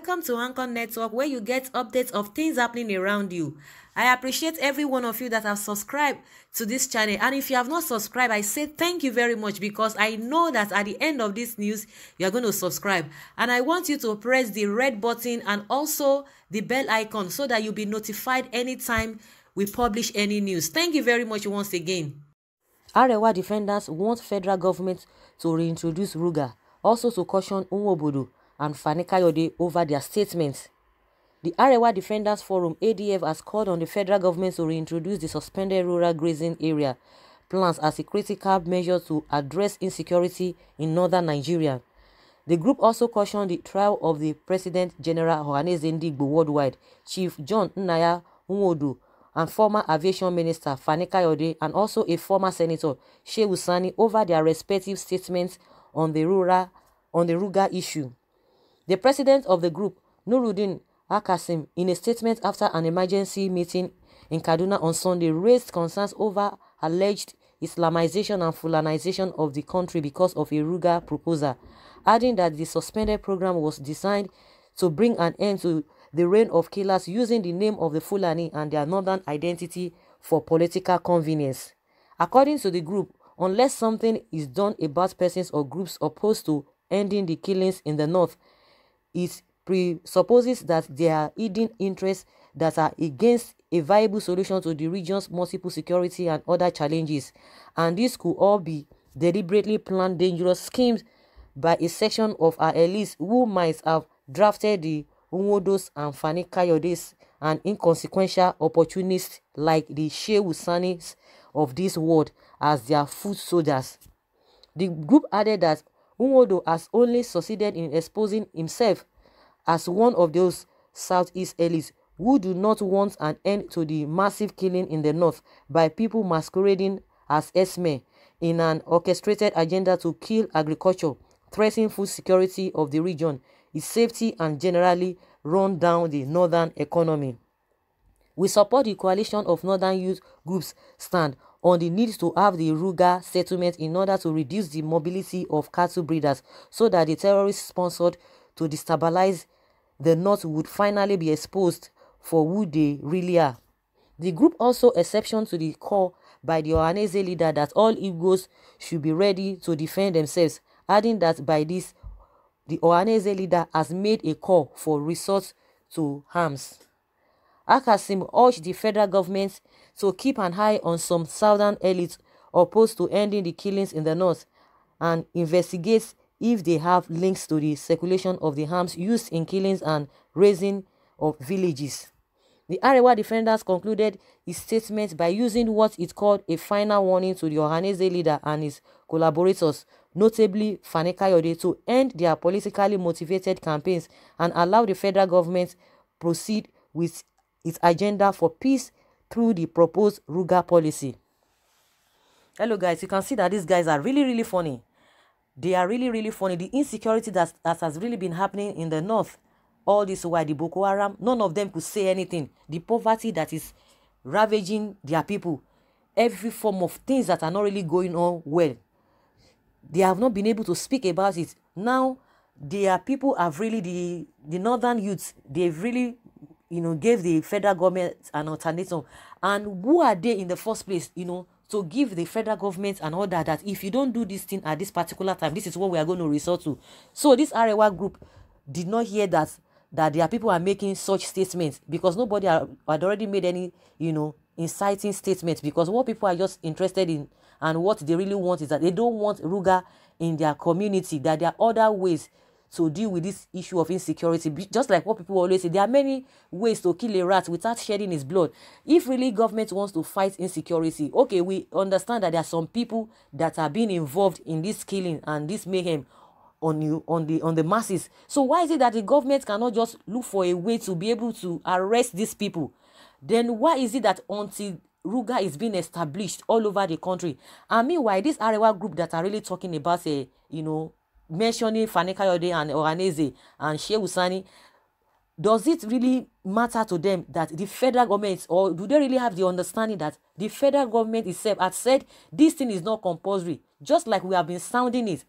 Welcome to Anchor Network, where you get updates of things happening around you. I appreciate every one of you that have subscribed to this channel, and if you have not subscribed, I say thank you very much, because I know that at the end of this news you are going to subscribe, and I want you to press the red button and also the bell icon so that you'll be notified anytime we publish any news. Thank you very much once again. Arewa defenders want federal government to reintroduce Ruga, also to caution Nwobodo and Fani Kayode over their statements. The Arewa Defenders Forum (ADF) has called on the federal government to reintroduce the suspended rural grazing area plans as a critical measure to address insecurity in northern Nigeria. The group also cautioned the trial of the President General Ohanaeze Ndigbo worldwide, Chief John Nnaya Nwodo, and former Aviation Minister Fani Kayode, and also a former Senator Shehu Sani, over their respective statements on the Ruga issue. The president of the group, Nuruddin Akasim, in a statement after an emergency meeting in Kaduna on Sunday, raised concerns over alleged Islamization and Fulanization of the country because of a Ruga proposal, adding that the suspended program was designed to bring an end to the reign of killers using the name of the Fulani and their northern identity for political convenience. According to the group, unless something is done about persons or groups opposed to ending the killings in the north, it presupposes that there are hidden interests that are against a viable solution to the region's multiple security and other challenges, and this could all be deliberately planned dangerous schemes by a section of our elites who might have drafted the Nwodos and Fani Kayodes and inconsequential opportunists like the Shehu Sanis of this world as their foot soldiers. The group added that Nwodo has only succeeded in exposing himself as one of those Southeast elites who do not want an end to the massive killing in the north by people masquerading as Esme in an orchestrated agenda to kill agriculture, threaten food security of the region, its safety, and generally run down the northern economy. We support the coalition of northern youth groups stand on the need to have the Ruga settlement in order to reduce the mobility of cattle breeders so that the terrorists sponsored to destabilize the north would finally be exposed for who they really are. The group also exception to the call by the Ohanaeze leader that all Igbos should be ready to defend themselves, adding that by this, the Ohanaeze leader has made a call for resort to arms. Akasim urged the federal government to keep an eye on some southern elites opposed to ending the killings in the north and investigate if they have links to the circulation of the arms used in killings and razing of villages. The Arewa defenders concluded his statement by using what it called a final warning to the Ohanaeze leader and his collaborators, notably Fani Kayode, to end their politically motivated campaigns and allow the federal government proceed with its agenda for peace through the proposed Ruga policy. Hello guys, you can see that these guys are really funny. They are really funny. The insecurity that has really been happening in the north all this while, the Boko Haram, none of them could say anything. The poverty that is ravaging their people, every form of things that are not really going on well, they have not been able to speak about it. Now their people have really, the northern youths, they've really, gave the federal government an alternative. And who are they in the first place, to give the federal government an order that if you don't do this thing at this particular time, this is what we are going to resort to. So this Arewa group did not hear that their people are making such statements, because nobody had already made any, inciting statements, because what people are just interested in and what they really want is that they don't want Ruga in their community, that there are other ways to deal with this issue of insecurity. Just like what people always say, there are many ways to kill a rat without shedding his blood. If really government wants to fight insecurity, okay, we understand that there are some people that are being involved in this killing and this mayhem on the masses. So why is it that the government cannot just look for a way to be able to arrest these people? Then why is it that until Ruga is being established all over the country, and meanwhile this Arewa group that are really talking about mentioning Fani Kayode and Ohanaeze and Shehu Sani, does it really matter to them that the federal government, or do they really have the understanding that the federal government itself has said this thing is not compulsory, just like we have been sounding it,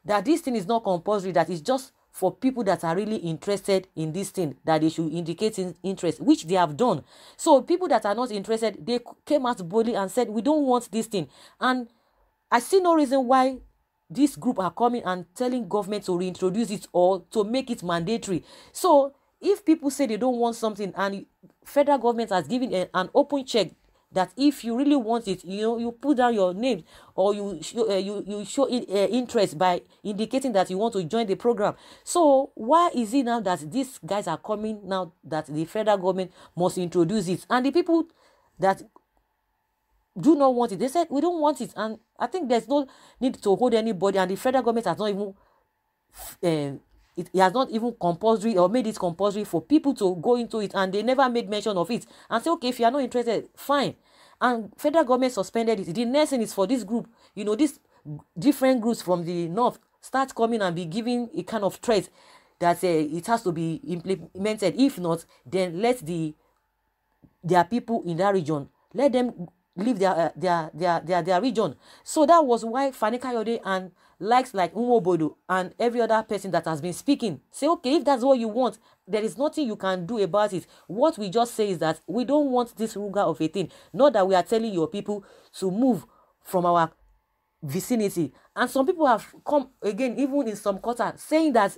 that this thing is not compulsory, that it's just for people that are really interested in this thing, that they should indicate interest, which they have done. So people that are not interested, they came out boldly and said, we don't want this thing. And I see no reason why this group are coming and telling government to reintroduce it or to make it mandatory. So if people say they don't want something and federal government has given an open check that if you really want it, you put down your name, or you show interest by indicating that you want to join the program. So why is it now that these guys are coming now that the federal government must introduce it, and the people that do not want it, they said we don't want it? And I think there's no need to hold anybody, and the federal government has not even it has not even compulsory or made it compulsory for people to go into it, and they never made mention of it and say, okay, if you are not interested, fine. And federal government suspended it. The next thing is for this group, these different groups from the north start coming and be giving a kind of threat that it has to be implemented. If not, then let their people in that region, let them leave their region. So that was why Fani Kayode and likes like Umobodo and every other person that has been speaking say, okay, if that's what you want, there is nothing you can do about it. What we just say is that we don't want this Ruga of a thing. Not that we are telling your people to move from our vicinity. And some people have come again, even in some quarters, saying that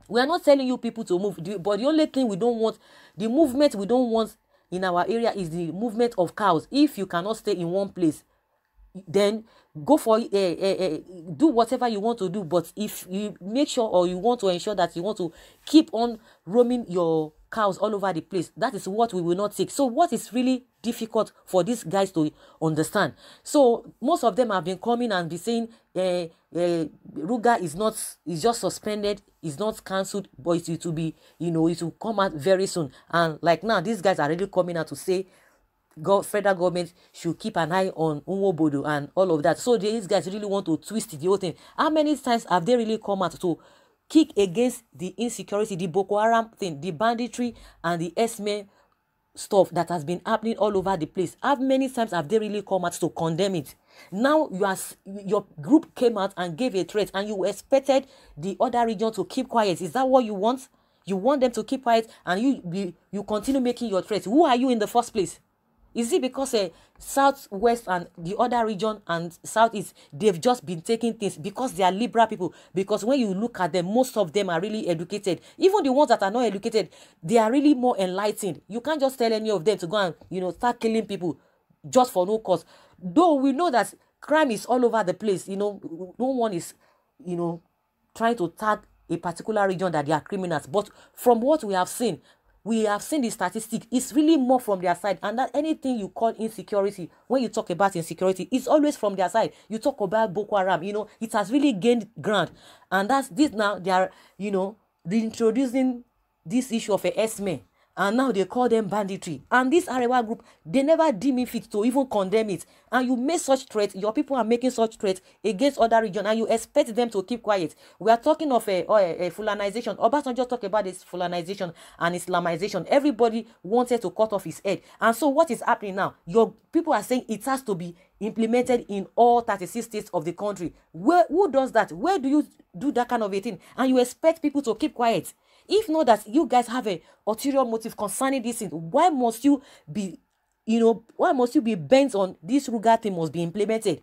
we are not telling you people to move, but the only thing we don't want, the movement we don't want in our area is the movement of cows. If you cannot stay in one place, then go for do whatever you want to do. But if you make sure, or you want to ensure that you want to keep on roaming your cows all over the place, that is what we will not take. So what is really difficult for these guys to understand? So most of them have been coming and be saying Ruga is just suspended, is not cancelled, but it will be, it will come out very soon. And like now, these guys are really coming out to say federal government should keep an eye on Umobodo and all of that. So these guys really want to twist the whole thing. How many times have they really come out to kick against the insecurity, the Boko Haram thing, the banditry, and the Esme stuff that has been happening all over the place? How many times have they really come out to condemn it? Now your group came out and gave a threat, and you expected the other region to keep quiet. Is that what you want? You want them to keep quiet, and you continue making your threats. Who are you in the first place? Is it because Southwest and the other region and Southeast, they've just been taking things because they are liberal people? Because when you look at them, most of them are really educated. Even the ones that are not educated, they are really more enlightened. You can't just tell any of them to go and, start killing people just for no cause. Though we know that crime is all over the place, no one is, trying to tag a particular region that they are criminals. But from what we have seen the statistics, it's really more from their side. And that anything you call insecurity, when you talk about insecurity, it's always from their side. You talk about Boko Haram, it has really gained ground. And that's this now, they are, reintroducing this issue of a Esme. And now they call them banditry. And this Arewa group, they never deem it fit to even condemn it. And you make such threats, your people are making such threats against other regions, and you expect them to keep quiet. We are talking of a Fulanization. Obasanjo talked about this Fulanization and Islamization. Everybody wanted to cut off his head. And so what is happening now? Your people are saying it has to be implemented in all 36 states of the country. Who does that? Where do you do that kind of a thing? And you expect people to keep quiet? If not that you guys have a ulterior motive concerning this thing, why must you be bent on this Ruga thing must be implemented?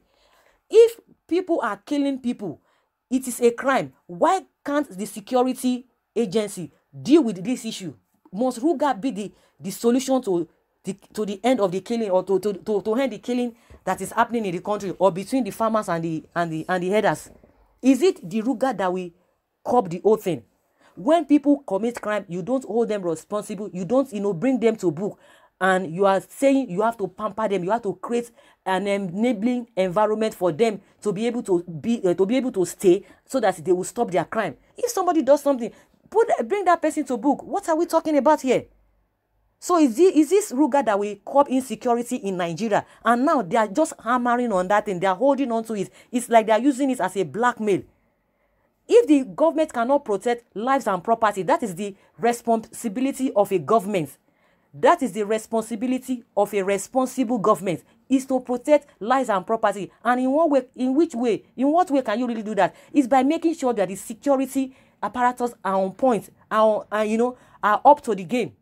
If people are killing people, it is a crime. Why can't the security agency deal with this issue? Must Ruga be the solution to the end of the killing, or to end the killing that is happening in the country, or between the farmers and the herders? Is it the Ruga that will curb the whole thing? When people commit crime, you don't hold them responsible. You don't, bring them to book. And you are saying you have to pamper them. You have to create an enabling environment for them to be able to stay, so that they will stop their crime. If somebody does something, bring that person to book. What are we talking about here? So is this Ruga that will curb insecurity in Nigeria? And now they are just hammering on that thing. They are holding on to it. It's like they are using it as a blackmail. If the government cannot protect lives and property, that is the responsibility of a government. That is the responsibility of a responsible government, is to protect lives and property. And in what way can you really do that? It's by making sure that the security apparatus are on point, are up to the game.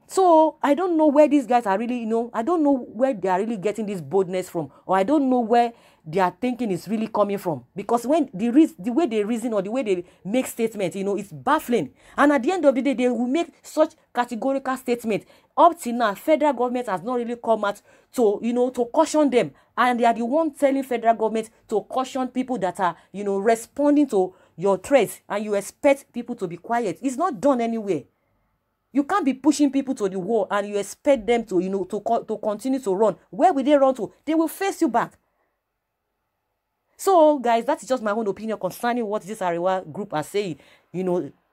So I don't know where these guys are really, I don't know where they are really getting this boldness from, or I don't know where their thinking is really coming from. Because when the way they reason or the way they make statements, it's baffling. And at the end of the day, they will make such categorical statements. Up till now, federal government has not really come out to, to caution them. And they are the ones telling federal government to caution people that are, responding to your threats, and you expect people to be quiet. It's not done anywhere. You can't be pushing people to the wall and you expect them to, to continue to run. Where will they run to? They will face you back. So, guys, that's just my own opinion concerning what this Arewa group are saying.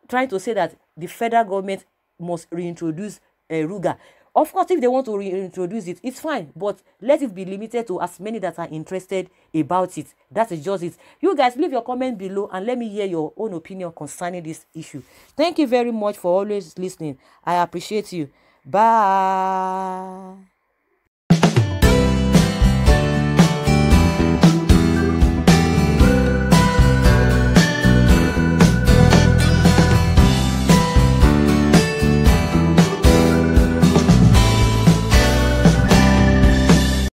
Trying to say that the federal government must reintroduce Ruga. Of course, if they want to reintroduce it, it's fine. But let it be limited to as many that are interested about it. That is just it. You guys, leave your comment below and let me hear your own opinion concerning this issue. Thank you very much for always listening. I appreciate you. Bye.